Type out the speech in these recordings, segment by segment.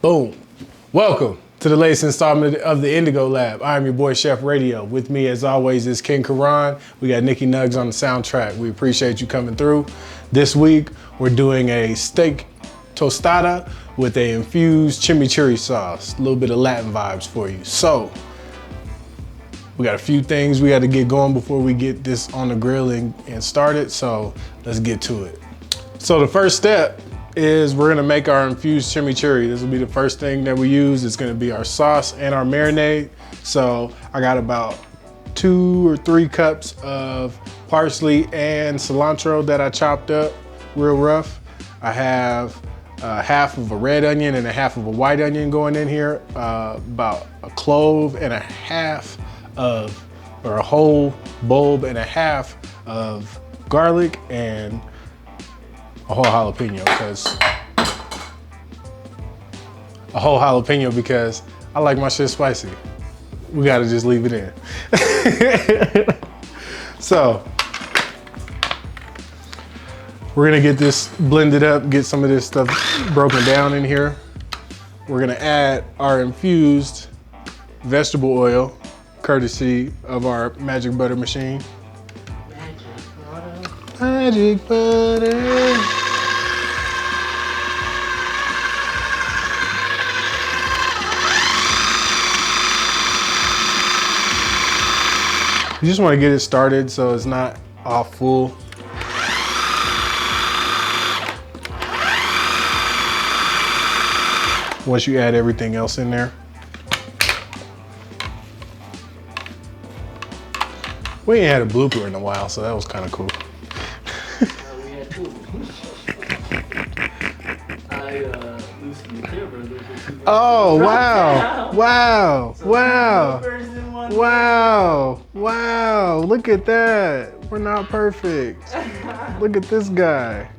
Boom. Welcome to the latest installment of the Indigo Lab. I'm your boy, Chef Radio. With me, as always, is King Karan. We got Nikki Nugs on the soundtrack. We appreciate you coming through. This week, we're doing a steak tostada with a infused chimichurri sauce. A little bit of Latin vibes for you. So, we got a few things we got to get going before we get this on the grill and started. So, let's get to it. So, the first step is we're gonna make our infused chimichurri. This will be the first thing that we use. It's gonna be our sauce and our marinade. So I got about 2 or 3 cups of parsley and cilantro that I chopped up real rough. I have half of a red onion and a half of a white onion going in here, about a clove and a half of, or a whole bulb and a half of garlic, and a whole jalapeno because I like my shit spicy. We gotta just leave it in. So, we're gonna get this blended up, get some of this stuff broken down in here. We're gonna add our infused vegetable oil, courtesy of our magic butter machine. Magic butter. You just want to get it started so it's not all full. Once you add everything else in there. We ain't had a blooper in a while, so that was kind of cool. We had 2. I loosened the camera. Oh, wow. Wow. Wow. Wow. Wow. Look at that. We're not perfect. Look at this guy.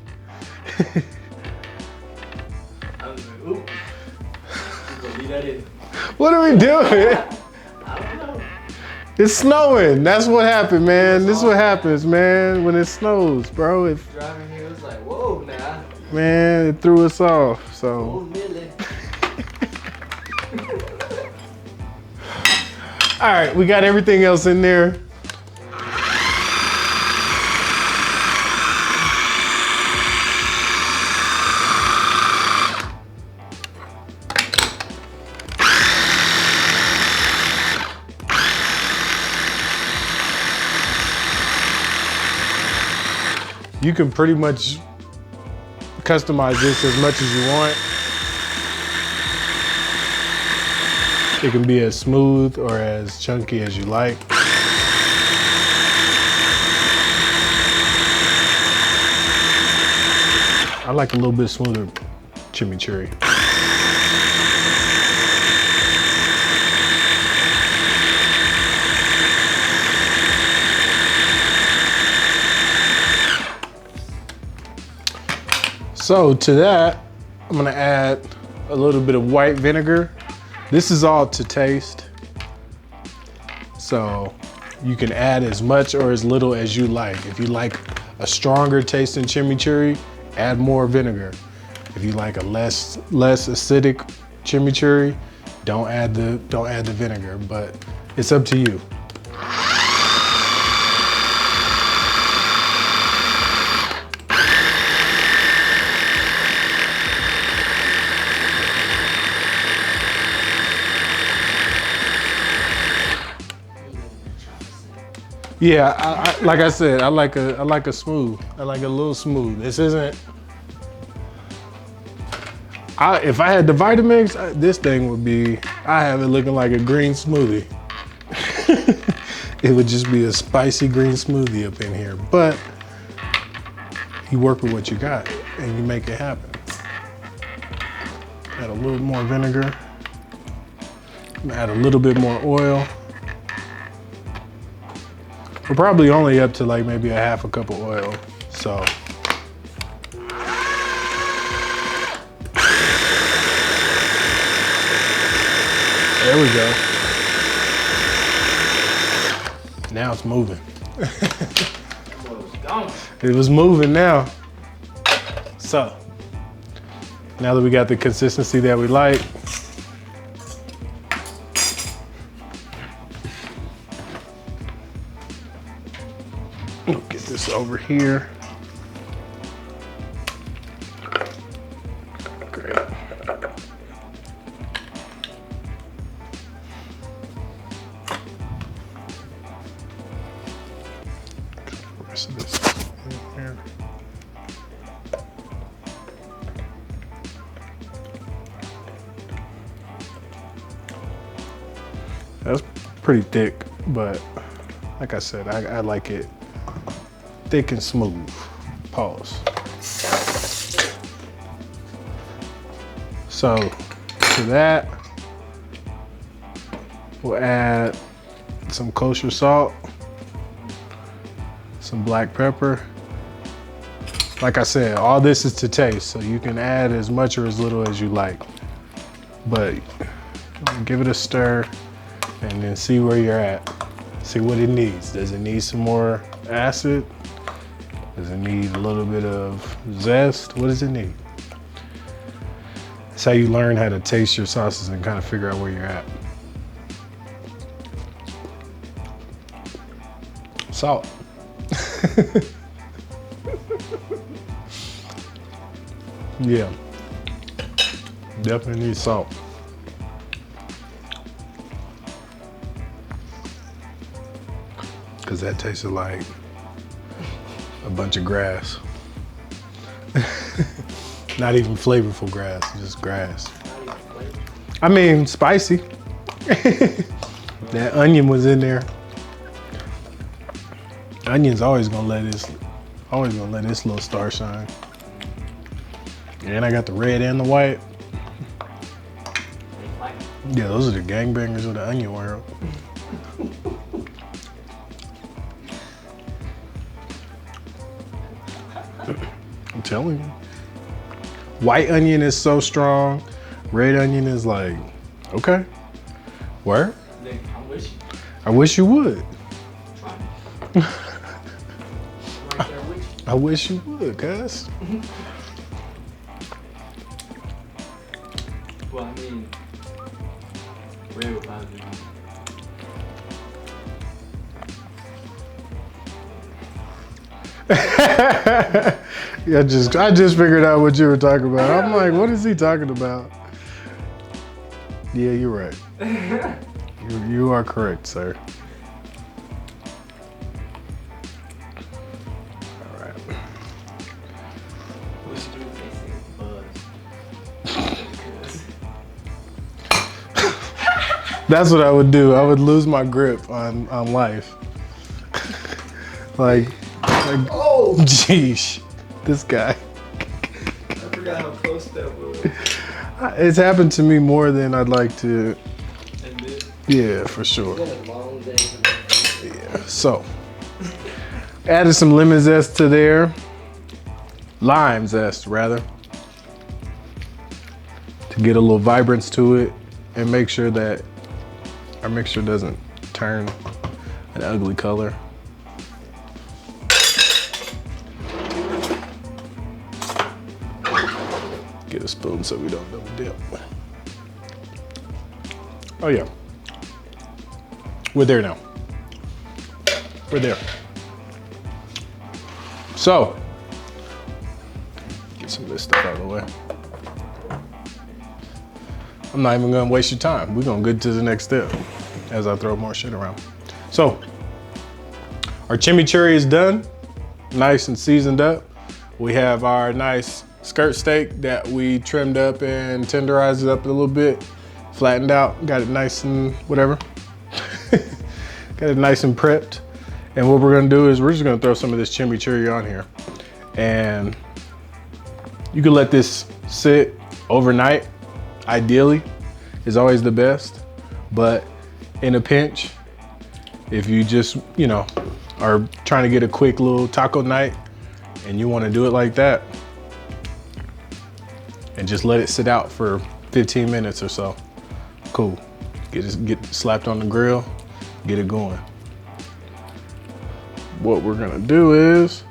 I was like, oop. Just gonna leave that in. What are we doing? I don't know. It's snowing. That's what happened, man. This is what happens, man, when it snows, bro. Driving here, it was like, whoa, now. Man, it threw us off, so. Oh, Millie. All right, we got everything else in there. You can pretty much customize this as much as you want. It can be as smooth or as chunky as you like. I like a little bit smoother chimichurri. So to that, I'm gonna add a little bit of white vinegar. This is all to taste. So you can add as much or as little as you like. If you like a stronger tasting chimichurri, add more vinegar. If you like a less acidic chimichurri, don't add the vinegar, but it's up to you. Yeah, like I said, I like a smooth. I like a little smooth. This isn't. If I had the Vitamix, this thing would be. I have it looking like a green smoothie. It would just be a spicy green smoothie up in here. But you work with what you got and you make it happen. Add a little more vinegar. Add a little bit more oil. We're probably only up to like maybe a half a cup of oil, so. There we go. Now it's moving. It was moving now. So, Now that we got the consistency that we like, we'll get this over here. Great. The rest of this in here. That's pretty thick, but like I said, I like it thick and smooth. Pause. So to that, we'll add some kosher salt, some black pepper. Like I said, all this is to taste, so you can add as much or as little as you like. But give it a stir and then see where you're at. See what it needs. Does it need some more acid? Does it need a little bit of zest? What does it need? That's how you learn how to taste your sauces and kind of figure out where you're at. Salt. Yeah, definitely need salt. Cause that tasted like a bunch of grass. Not even flavorful grass, just grass. I mean, spicy. That onion was in there. Onion's always gonna let this little star shine. And I got the red and the white. Yeah, those are the gangbangers of the onion world. I'm telling you. White onion is so strong. Red onion is like, okay. Where? I wish you would. I wish you would, cuz. Well, I mean, red would probably be. Yeah, I just figured out what you were talking about. I'm like, what is he talking about? Yeah, you're right. You are correct, sir. All right. We should do buzz. That's what I would do. I would lose my grip on life. like, Oh! Jeesh, this guy. I forgot how close that was. It's happened to me more than I'd like to. Admit. Yeah, for sure. It's been a long day. Yeah. So, added some lemon zest to there. Lime zest, rather. To get a little vibrance to it and make sure that our mixture doesn't turn an ugly color. Get a spoon so we don't double dip. Oh yeah. We're there now. We're there. So, get some of this stuff out of the way. I'm not even gonna waste your time. We're gonna get to the next step as I throw more shit around. So, our chimichurri is done, nice and seasoned up. We have our nice skirt steak that we trimmed up and tenderized it up a little bit, flattened out, got it nice and whatever. Got it nice and prepped. And what we're gonna do is we're just gonna throw some of this chimichurri on here. And you can let this sit overnight, ideally, is always the best. But in a pinch, if you just, you know, are trying to get a quick little taco night and you wanna do it like that, and just let it sit out for 15 minutes or so. Cool. Get slapped on the grill, get it going. What we're gonna do is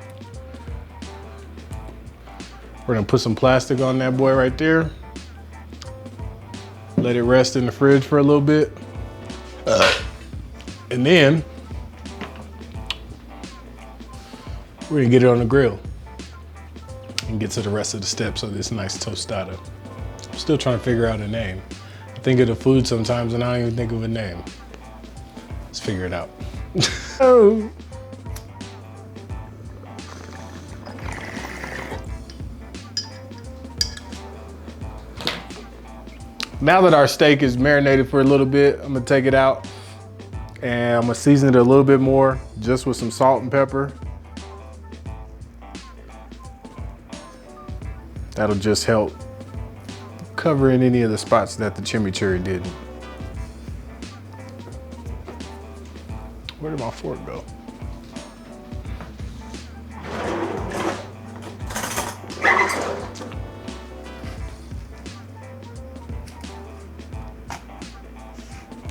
We're gonna put some plastic on that boy right there. Let it rest in the fridge for a little bit. And then we're gonna get it on the grill and get to the rest of the steps of this nice tostada. I'm still trying to figure out a name. I think of the food sometimes and I don't even think of a name. Let's figure it out. Oh. Now that our steak is marinated for a little bit, I'm gonna take it out and I'm gonna season it a little bit more just with some salt and pepper. That'll just help cover in any of the spots that the chimichurri didn't. Where did my fork go?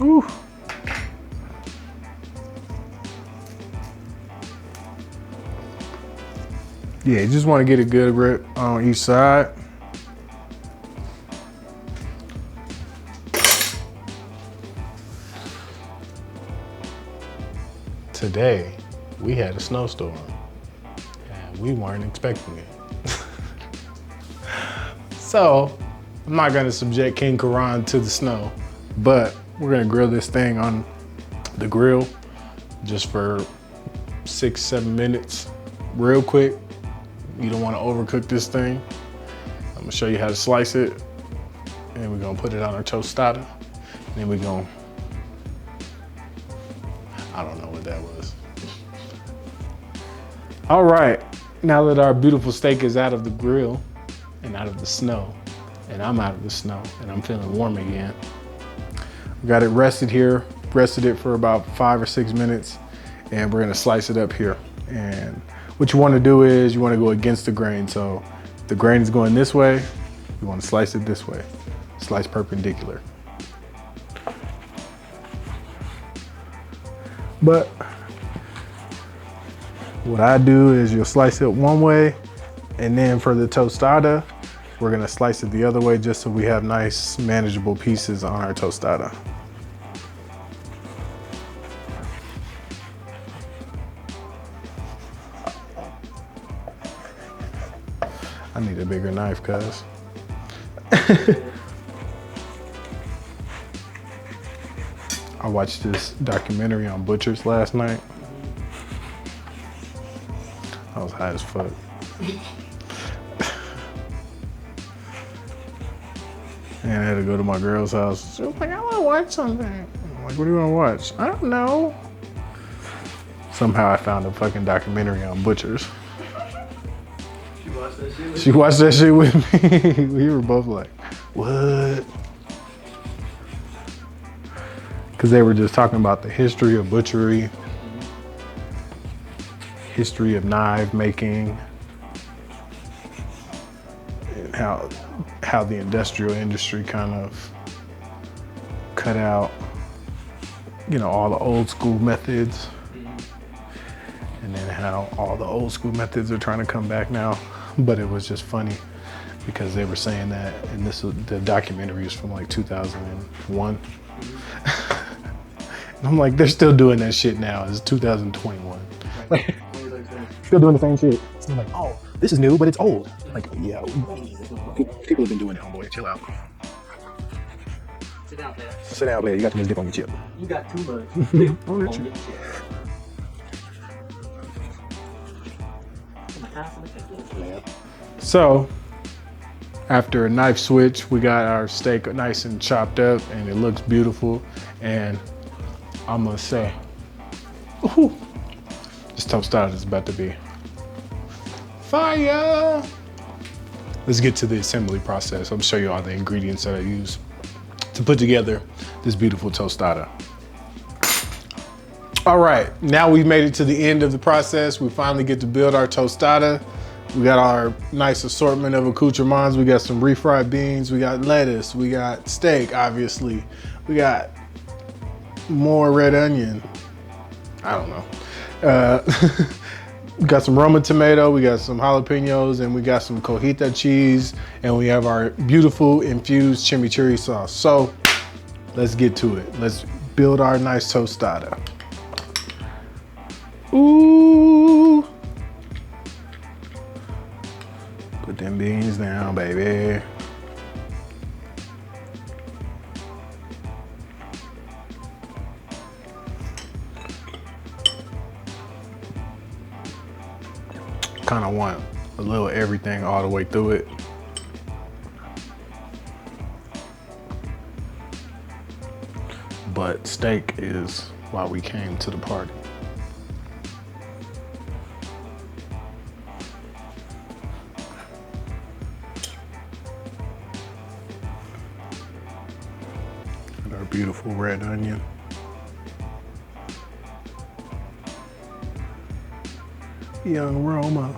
Ooh. Yeah, you just want to get a good grip on each side. Today, we had a snowstorm and we weren't expecting it. So, I'm not gonna subject King Karan to the snow, but we're gonna grill this thing on the grill just for 6-7 minutes, real quick. You don't wanna overcook this thing. I'm gonna show you how to slice it, and we're gonna put it on our tostada, and then we're gonna, I don't know what that was. All right, now that our beautiful steak is out of the grill and out of the snow, and I'm out of the snow, and I'm feeling warm again, we got it rested here, rested it for about 5 or 6 minutes, and we're gonna slice it up here. And what you wanna do is you wanna go against the grain. So if the grain is going this way, you wanna slice it this way. Slice perpendicular. But what I do is you'll slice it one way, and then for the tostada, we're gonna slice it the other way just so we have nice, manageable pieces on our tostada. I need a bigger knife, cuz. I watched this documentary on butchers last night. I was high as fuck. And I had to go to my girl's house. She was like, I wanna watch something. I'm like, what do you wanna watch? I don't know. Somehow I found a fucking documentary on butchers. She watched that shit with me. We were both like, what? Because they were just talking about the history of butchery, history of knife making, and how the industrial industry kind of cut out, you know, all the old school methods, and then how all the old school methods are trying to come back now. But it was just funny because they were saying that, and the documentary is from like 2001. And I'm like, they're still doing that shit now. It's 2021. Still doing the same shit. So I'm like, oh, this is new, but it's old. Like, yeah, people have been doing it, homeboy. Chill out. Sit down, player. Sit down, player. You got too much dip on your chip. You got too much dip on your chip. So, after a knife switch, we got our steak nice and chopped up, and it looks beautiful. And I'm gonna say, ooh, this tostada is about to be fire. Let's get to the assembly process. I'll show you all the ingredients that I use to put together this beautiful tostada. All right, now we've made it to the end of the process. We finally get to build our tostada. We got our nice assortment of accoutrements. We got some refried beans, we got lettuce, we got steak, obviously. We got more red onion. I don't know. We got some Roma tomato, we got some jalapenos, and we got some cojita cheese, and we have our beautiful infused chimichurri sauce. So let's get to it. Let's build our nice tostada. Ooh. Put them beans down, baby. Kind of want a little everything all the way through it. But steak is why we came to the party. And our beautiful red onion. Young Roma.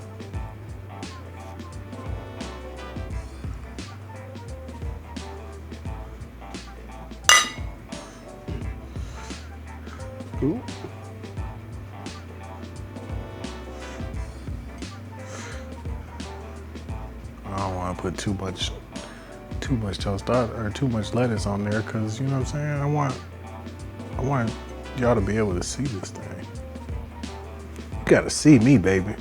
Ooh. I don't want to put too much tostada or too much lettuce on there, because you know what I'm saying? I want y'all to be able to see this thing. You gotta see me, baby.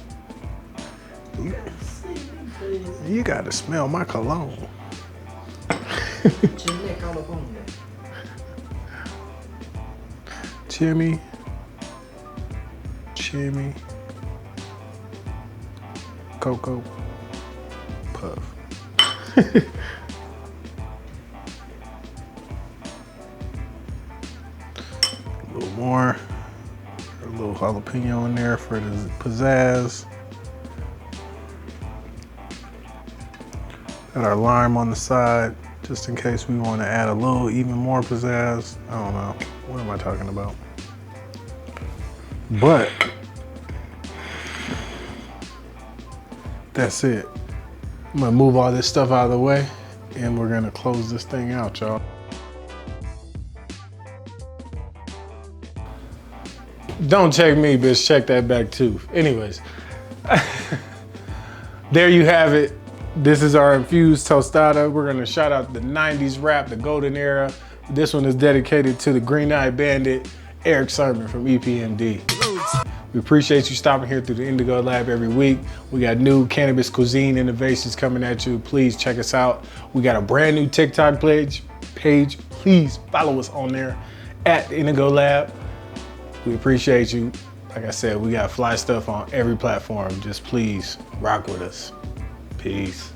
You gotta smell my cologne. Chimmy, cocoa puff. A little more. A little jalapeno in there for the pizzazz. Got our lime on the side, just in case we want to add a little even more pizzazz. I don't know. What am I talking about? But that's it. I'm gonna move all this stuff out of the way and we're gonna close this thing out, y'all. Don't check me, bitch, check that back too. Anyways, there you have it. This is our infused tostada. We're gonna shout out the 90s rap, the golden era. This one is dedicated to the green-eyed bandit, Eric Sermon from EPMD. We appreciate you stopping here through the Indigo Lab every week. We got new cannabis cuisine innovations coming at you. Please check us out. We got a brand new TikTok page. Please follow us on there at Indigo Lab. We appreciate you. Like I said, we got fly stuff on every platform. Just please rock with us. Peace.